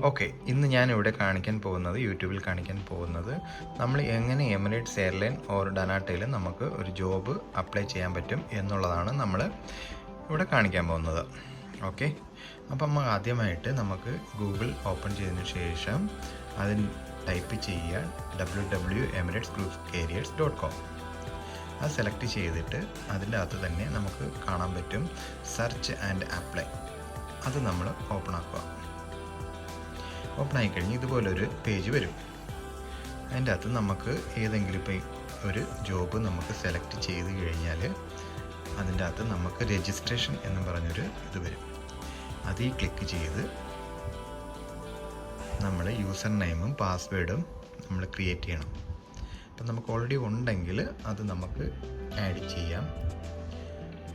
Okay, ഇന്ന് ഞാനിവിടെ യൂട്യൂബിൽ കാണിക്കാൻ പോകുന്നത് നമ്മൾ എങ്ങനെ എമിറേറ്റ്സ് എയർലൈൻ ഓർ ഡനാട്ടയിൽ നമുക്ക് ഒരു ജോബ് അപ്ലൈ ചെയ്യാൻ പറ്റും എന്നുള്ളതാണ് നമ്മൾ ഇവിടെ കാണിക്കാൻ പോകുന്നത്. ഓക്കെ, അപ്പം നമ്മൾ ആദ്യമായിട്ട് നമുക്ക് ഗൂഗിൾ ഓപ്പൺ ചെയ്തതിന് ശേഷം അതിൽ ടൈപ്പ് ചെയ്യുക www.emiratesgroupcarriers.com. അത് സെലക്ട് ചെയ്തിട്ട് അതിൻ്റെ അകത്ത് തന്നെ നമുക്ക് കാണാൻ പറ്റും സെർച്ച് ആൻഡ് അപ്ലൈ. അത് നമ്മൾ ഓപ്പൺ ആക്കുക. ഓപ്പൺ ആയിക്കഴിഞ്ഞ് ഇതുപോലൊരു പേജ് വരും. അതിൻ്റെ അകത്ത് നമുക്ക് ഏതെങ്കിലും ഇപ്പോൾ ഒരു ജോബ് നമുക്ക് സെലക്ട് ചെയ്ത് കഴിഞ്ഞാൽ അതിൻ്റെ അകത്ത് നമുക്ക് രജിസ്ട്രേഷൻ എന്ന് പറഞ്ഞൊരു ഇത് വരും. അതിൽ ക്ലിക്ക് ചെയ്ത് നമ്മൾ യൂസർ നെയിമും പാസ്വേഡും നമ്മൾ ക്രിയേറ്റ് ചെയ്യണം. അപ്പം നമുക്ക് ഓൾറെഡി ഉണ്ടെങ്കിൽ അത് നമുക്ക് ആഡ് ചെയ്യാം.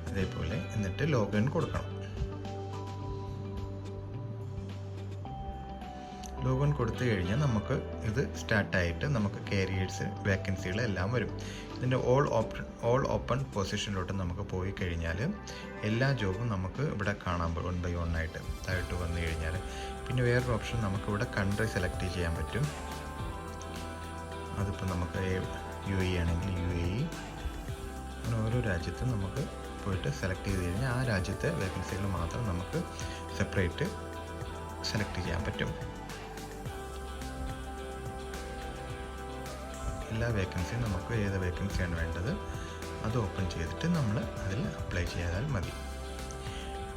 അതേപോലെ എന്നിട്ട് ലോഗിൻ കൊടുക്കണം. ലോഗിൻ കൊടുത്തു കഴിഞ്ഞാൽ നമുക്ക് ഇത് സ്റ്റാർട്ടായിട്ട് നമുക്ക് കാരിയേഴ്സ് വേക്കൻസികളെല്ലാം വരും. ഇതിൻ്റെ ഓൾ ഓപ്പൺ പൊസിഷനിലോട്ട് നമുക്ക് പോയി കഴിഞ്ഞാൽ എല്ലാ ജോബും നമുക്ക് ഇവിടെ കാണാൻ 1 by 1 ആയിട്ട് താഴോട്ട് വന്നു കഴിഞ്ഞാൽ പിന്നെ വേറൊരു ഓപ്ഷൻ നമുക്കിവിടെ കൺട്രി സെലക്ട് ചെയ്യാൻ പറ്റും. അതിപ്പോൾ നമുക്ക് UAE ആണെങ്കിൽ UAE, അങ്ങനെ ഓരോ രാജ്യത്തും നമുക്ക് പോയിട്ട് സെലക്ട് ചെയ്ത് കഴിഞ്ഞാൽ ആ രാജ്യത്തെ വേക്കൻസികൾ മാത്രം നമുക്ക് സെപ്പറേറ്റ് സെലക്ട് ചെയ്യാൻ പറ്റും. എല്ലാ വേക്കൻസിയും നമുക്ക് ഏത് വേക്കൻസിയാണ് വേണ്ടത് അത് ഓപ്പൺ ചെയ്തിട്ട് നമ്മൾ അതിൽ അപ്ലൈ ചെയ്താൽ മതി.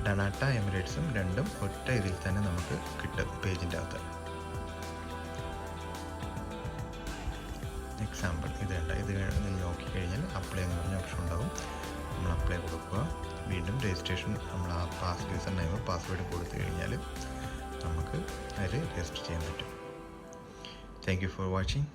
ഡനാട്ട എമിറേറ്റ്സും രണ്ടും ഒറ്റ ഇതിൽ തന്നെ നമുക്ക് കിട്ടും പേജിൻ്റെ അകത്ത്. എക്സാമ്പിൾ ഇത് നോക്കിക്കഴിഞ്ഞാൽ അപ്ലൈ എന്ന് പറഞ്ഞ ഓപ്ഷൻ ഉണ്ടാകും. നമ്മൾ അപ്ലൈ കൊടുക്കുക. വീണ്ടും രജിസ്ട്രേഷൻ നമ്മൾ ആ യൂസർ നെയിം പാസ്വേഡ് കൊടുത്തു കഴിഞ്ഞാൽ നമുക്ക് അതിൽ രജിസ്റ്റർ ചെയ്യാൻ പറ്റും. Thank you for watching.